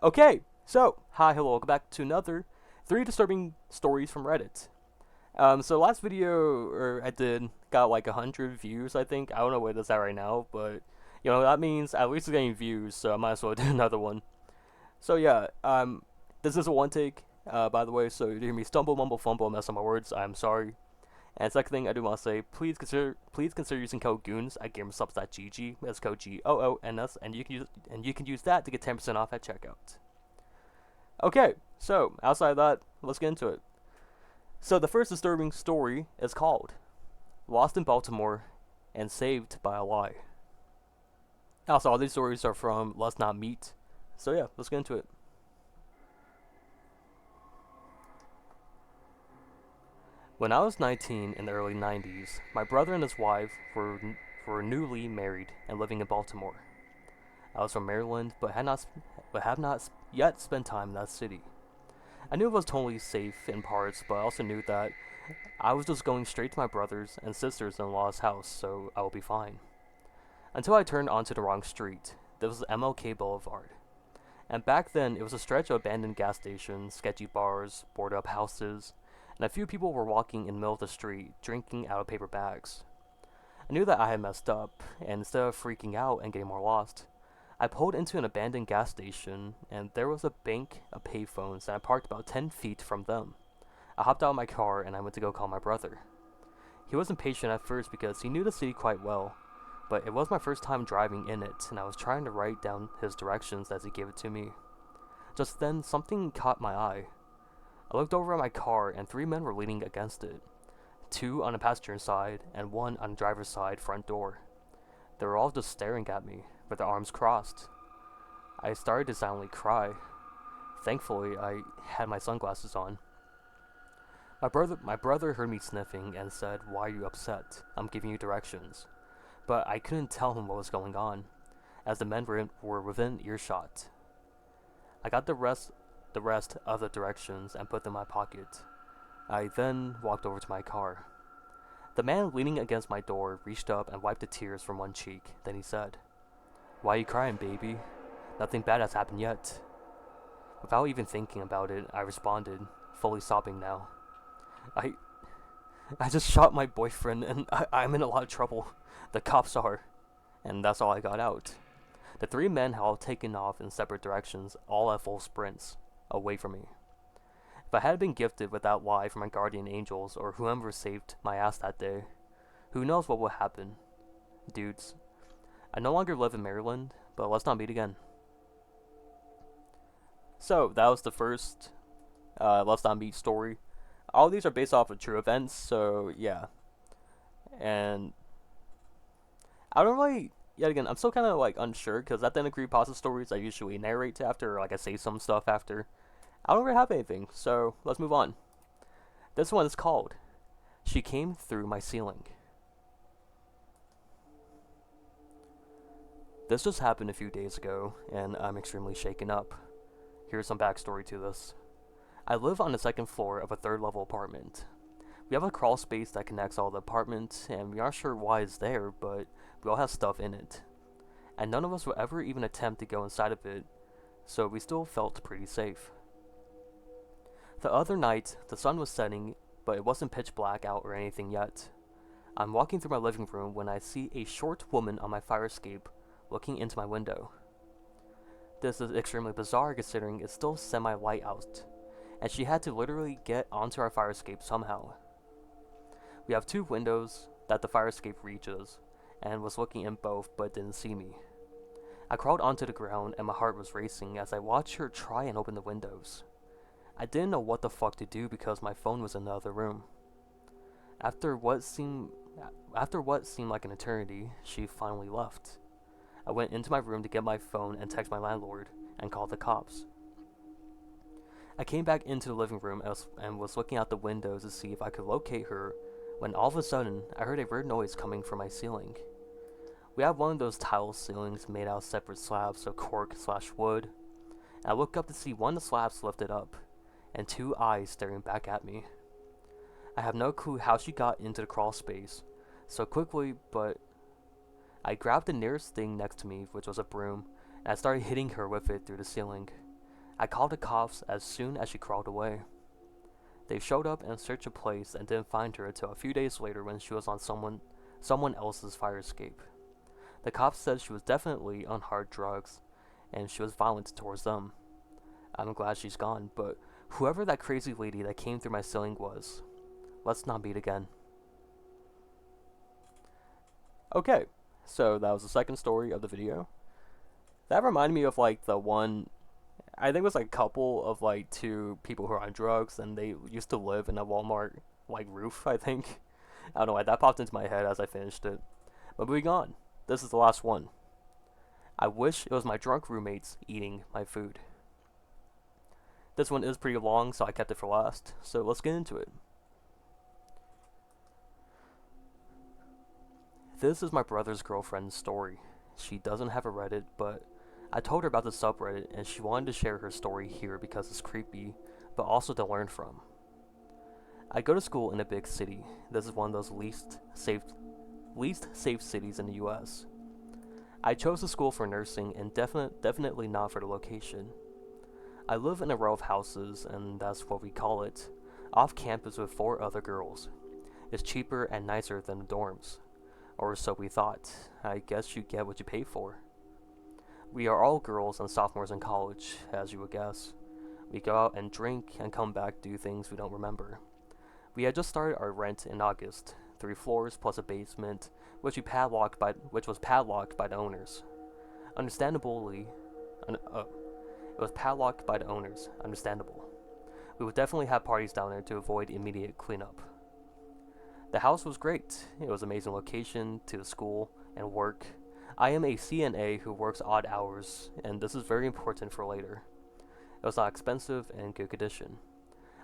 Okay, so hi, hello, welcome back to another 3 disturbing stories from Reddit. So last video I did got like 100 views, I think. I don't know what it's at right now, but that means at least it's getting views, so I might as well do another one. So yeah, this is a one take, by the way. So you hear me stumble, mumble, fumble, mess up my words. I'm sorry. And second thing I do want to say, please consider using code GOONS at gamersubs.gg. That's code GOONS, and you can use that to get 10% off at checkout. Okay, so outside of that, let's get into it. So the first disturbing story is called "Lost in Baltimore and Saved by a Lie." Also, all these stories are from Let's Not Meet. So yeah, let's get into it. When I was 19 in the early 90s, my brother and his wife were newly married and living in Baltimore. I was from Maryland, but have not yet spent time in that city. I knew it was totally safe in parts, but I also knew that I was just going straight to my brother's and sister's-in-law's house, so I will be fine. Until I turned onto the wrong street. This was MLK Boulevard. And back then, it was a stretch of abandoned gas stations, sketchy bars, boarded-up houses, and a few people were walking in the middle of the street, drinking out of paper bags. I knew that I had messed up, and instead of freaking out and getting more lost, I pulled into an abandoned gas station, and there was a bank of payphones, and I parked about 10 feet from them. I hopped out of my car, and I went to go call my brother. He was impatient at first because he knew the city quite well, but it was my first time driving in it, and I was trying to write down his directions as he gave it to me. Just then, something caught my eye. I looked over at my car, and 3 men were leaning against it. 2 on the passenger side, and 1 on the driver's side front door. They were all just staring at me, with their arms crossed. I started to silently cry. Thankfully, I had my sunglasses on. My brother heard me sniffing and said, "Why are you upset? I'm giving you directions." But I couldn't tell him what was going on, as the men were within earshot. I got the rest of the directions and put them in my pocket. I then walked over to my car. The man leaning against my door reached up and wiped the tears from one cheek. Then he said, "Why are you crying, baby? Nothing bad has happened yet." Without even thinking about it, I responded, fully sobbing now. I I just shot my boyfriend and I'm in a lot of trouble. The cops are. And that's all I got out. The 3 men had all taken off in separate directions, all at full sprints, away from me. If I had been gifted with that lie from my guardian angels or whoever saved my ass that day, who knows what would happen. Dudes, I no longer live in Maryland, but let's not meet again. So, that was the first Let's Not Meet story. All these are based off of true events, so yeah. And I don't really, yet again, I'm still kind of like unsure, because at the end of creepypasta stories, I usually narrate after, or like I say some stuff after. I don't really have anything, so let's move on. This one is called "She Came Through My Ceiling." This just happened a few days ago, and I'm extremely shaken up. Here's some backstory to this. I live on the second floor of a third-level apartment. We have a crawl space that connects all the apartments, and we aren't sure why it's there, but we all have stuff in it. And none of us will ever even attempt to go inside of it, so we still felt pretty safe. The other night, the sun was setting, but it wasn't pitch black out or anything yet. I'm walking through my living room when I see a short woman on my fire escape looking into my window. This is extremely bizarre considering it's still semi-light out, and she had to literally get onto our fire escape somehow. We have 2 windows that the fire escape reaches, and was looking in both but didn't see me. I crawled onto the ground and my heart was racing as I watched her try and open the windows. I didn't know what the fuck to do because my phone was in the other room. After what seemed like an eternity, she finally left. I went into my room to get my phone and text my landlord and called the cops. I came back into the living room and was looking out the windows to see if I could locate her when all of a sudden I heard a weird noise coming from my ceiling. We have one of those tile ceilings made out of separate slabs of cork/wood. I look up to see one of the slabs lifted up and 2 eyes staring back at me. I have no clue how she got into the crawl space so quickly, but I grabbed the nearest thing next to me, which was a broom, and I started hitting her with it through the ceiling. I called the cops as soon as she crawled away. They showed up and searched the place and didn't find her until a few days later when she was on someone else's fire escape. The cops said she was definitely on hard drugs and she was violent towards them. I'm glad she's gone, but whoever that crazy lady that came through my ceiling was, let's not meet again. Okay, so that was the second story of the video. That reminded me of like the one, I think it was like a couple of like two people who are on drugs and they used to live in a Walmart like roof, I think. I don't know why that popped into my head as I finished it. But moving on, this is the last one. I wish it was my drunk roommates eating my food. This one is pretty long, so I kept it for last, so let's get into it. This is my brother's girlfriend's story. She doesn't have a Reddit, but I told her about the subreddit and she wanted to share her story here because it's creepy, but also to learn from. I go to school in a big city. This is one of those least safe cities in the US. I chose the school for nursing and definitely not for the location. I live in a row of houses, and that's what we call it, off campus with 4 other girls. It's cheaper and nicer than the dorms. Or so we thought. I guess you get what you pay for. We are all girls and sophomores in college, as you would guess. We go out and drink and come back do things we don't remember. We had just started our rent in August, 3 floors plus a basement, which was padlocked by the owners. Understandably, it was padlocked by the owners. Understandable. We would definitely have parties down there to avoid immediate cleanup. The house was great. It was an amazing location to the school and work. I am a CNA who works odd hours, and this is very important for later. It was not expensive and good condition.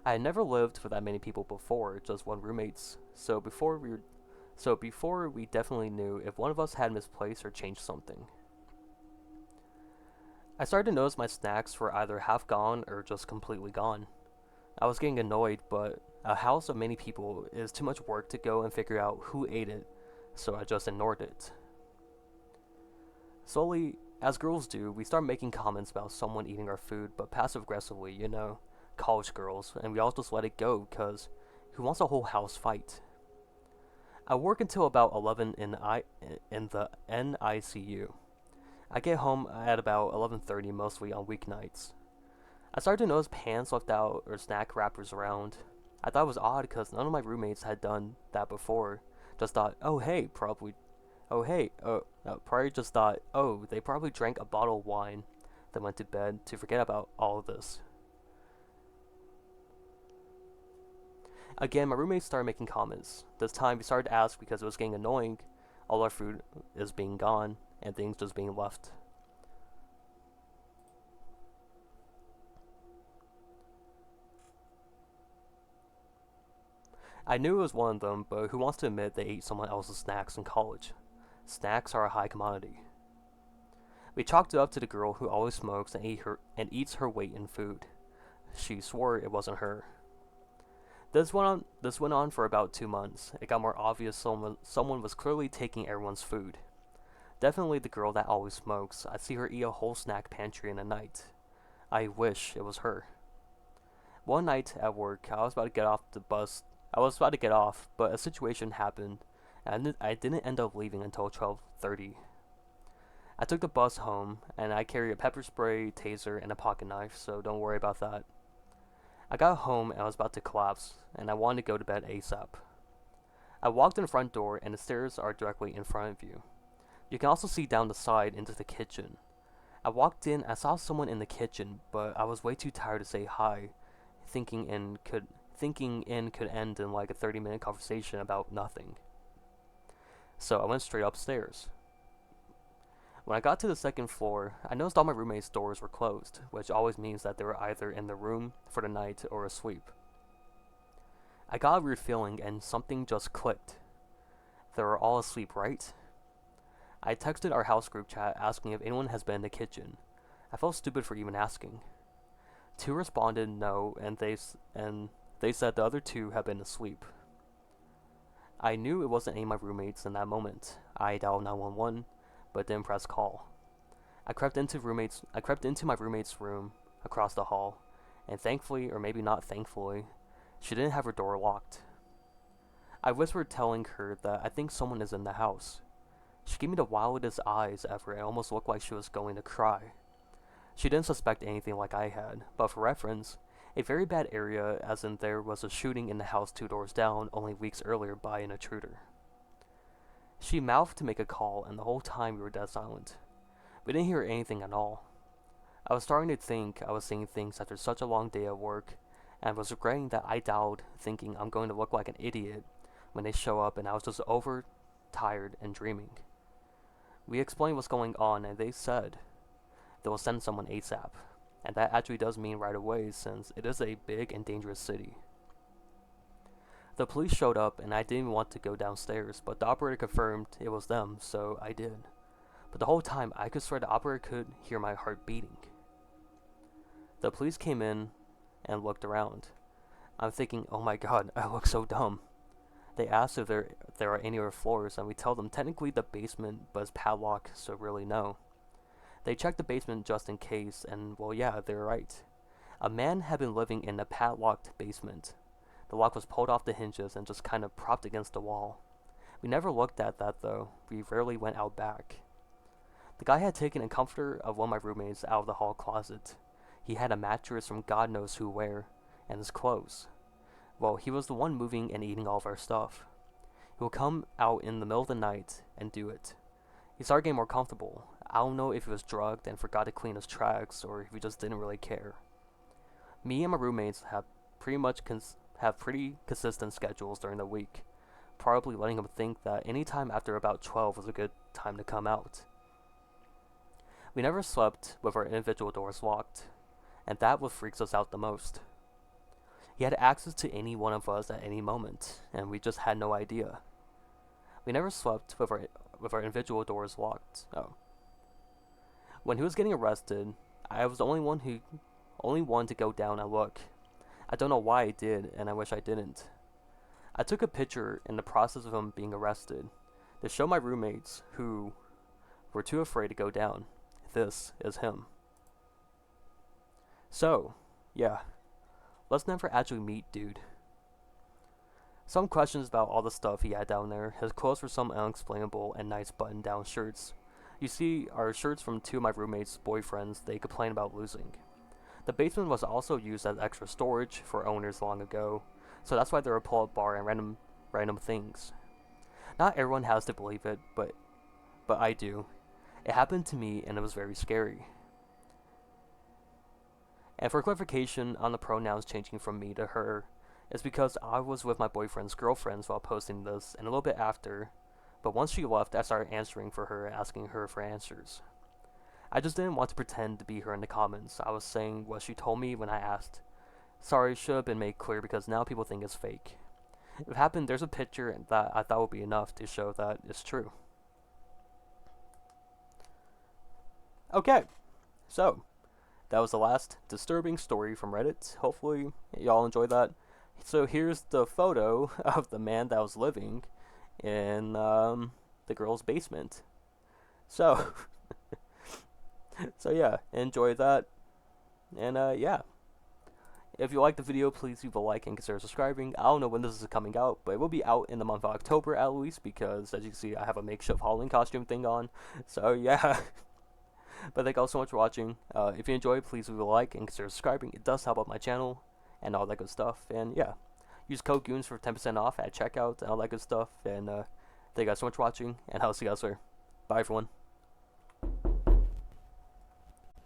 I had never lived with that many people before, just one roommates, so before we definitely knew if one of us had misplaced or changed something. I started to notice my snacks were either half gone or just completely gone. I was getting annoyed, but a house of many people is too much work to go and figure out who ate it, so I just ignored it. Slowly, as girls do, we start making comments about someone eating our food, but passive-aggressively, you know, college girls, and we all just let it go, because who wants a whole house fight? I work until about 11 in the NICU. I get home at about 11:30 mostly on weeknights. I started to notice pans left out or snack wrappers around. I thought it was odd because none of my roommates had done that before. Just thought, probably just thought, they probably drank a bottle of wine, then went to bed to forget about all of this. Again, my roommates started making comments. This time we started to ask because it was getting annoying. All our food is being gone and things just being left. I knew it was one of them, but who wants to admit they ate someone else's snacks in college? Snacks are a high commodity. We chalked it up to the girl who always smokes and eats her weight in food. She swore it wasn't her. This went on for about 2 months. It got more obvious someone was clearly taking everyone's food. Definitely the girl that always smokes. I see her eat a whole snack pantry in a night. I wish it was her. One night at work, I was about to get off, but a situation happened, and I didn't end up leaving until 12:30. I took the bus home, and I carry a pepper spray, taser, and a pocket knife, so don't worry about that. I got home and I was about to collapse, and I wanted to go to bed ASAP. I walked in the front door, and the stairs are directly in front of you. You can also see down the side into the kitchen. I walked in, I saw someone in the kitchen, but I was way too tired to say hi, thinking in could end in like a 30-minute conversation about nothing. So I went straight upstairs. When I got to the second floor, I noticed all my roommates' doors were closed, which always means that they were either in the room for the night or asleep. I got a weird feeling and something just clicked. They were all asleep, right? I texted our house group chat asking if anyone has been in the kitchen. I felt stupid for even asking. 2 responded no, and they said the other 2 had been asleep. I knew it wasn't any of my roommates in that moment. I dialed 911, but didn't press call. I crept into my roommate's room, across the hall, and thankfully, or maybe not thankfully, she didn't have her door locked. I whispered, telling her that I think someone is in the house. She gave me the wildest eyes ever and almost looked like she was going to cry. She didn't suspect anything like I had, but for reference, a very bad area, as in there was a shooting in the house 2 doors down only weeks earlier by an intruder. She mouthed to make a call, and the whole time we were dead silent. We didn't hear anything at all. I was starting to think I was seeing things after such a long day at work, and was regretting that I dialed, thinking I'm going to look like an idiot when they show up, and I was just overtired and dreaming. We explained what's going on, and they said they will send someone ASAP, and that actually does mean right away since it is a big and dangerous city. The police showed up, and I didn't want to go downstairs, but the operator confirmed it was them, so I did. But the whole time, I could swear the operator could hear my heart beating. The police came in and looked around. I'm thinking, oh my god, I look so dumb. They asked if there are any other floors, and we tell them technically the basement, but it's padlocked, so really no. They checked the basement just in case, and well, yeah, they're right. A man had been living in a padlocked basement. The lock was pulled off the hinges and just kind of propped against the wall. We never looked at that though. We rarely went out back. The guy had taken a comforter of one of my roommates out of the hall closet. He had a mattress from God knows who where, and his clothes. Well, he was the one moving and eating all of our stuff. He would come out in the middle of the night and do it. He started getting more comfortable. I don't know if he was drugged and forgot to clean his tracks, or if he just didn't really care. Me and my roommates have pretty consistent schedules during the week, probably letting him think that any time after about 12 was a good time to come out. We never slept with our individual doors locked, and that what freaks us out the most. He had access to any one of us at any moment, and we just had no idea. We never slept with our individual doors locked. Oh. When he was getting arrested, I was the only one to go down and look. I don't know why I did, and I wish I didn't. I took a picture in the process of him being arrested to show my roommates, who were too afraid to go down. This is him. So, yeah, let's never actually meet dude. Some questions about all the stuff he had down there. His clothes were some unexplainable and nice button-down shirts. You see, our shirts from two of my roommates' boyfriends they complained about losing. The basement was also used as extra storage for owners long ago, so that's why there were a pull-up bar and random things. Not everyone has to believe it, but I do. It happened to me, and it was very scary. And for clarification on the pronouns changing from me to her, it's because I was with my boyfriend's girlfriends while posting this, and a little bit after, but once she left, I started answering for her and asking her for answers. I just didn't want to pretend to be her in the comments. I was saying what she told me when I asked. Sorry, should have been made clear because now people think it's fake. If it happened, there's a picture that I thought would be enough to show that it's true. Okay, so that was the last disturbing story from Reddit. Hopefully y'all enjoyed that. So here's the photo of the man that was living in the girl's basement. So, so yeah, enjoy that. And yeah, if you liked the video, please leave a like and consider subscribing. I don't know when this is coming out, but it will be out in the month of October at least, because as you can see, I have a makeshift Halloween costume thing on. So yeah. But thank you all so much for watching. If you enjoyed, please leave a like and consider subscribing. It does help out my channel and all that good stuff. And yeah, use code GOONS for 10% off at checkout and all that good stuff. And thank you guys so much for watching, and I'll see you guys later. Bye everyone.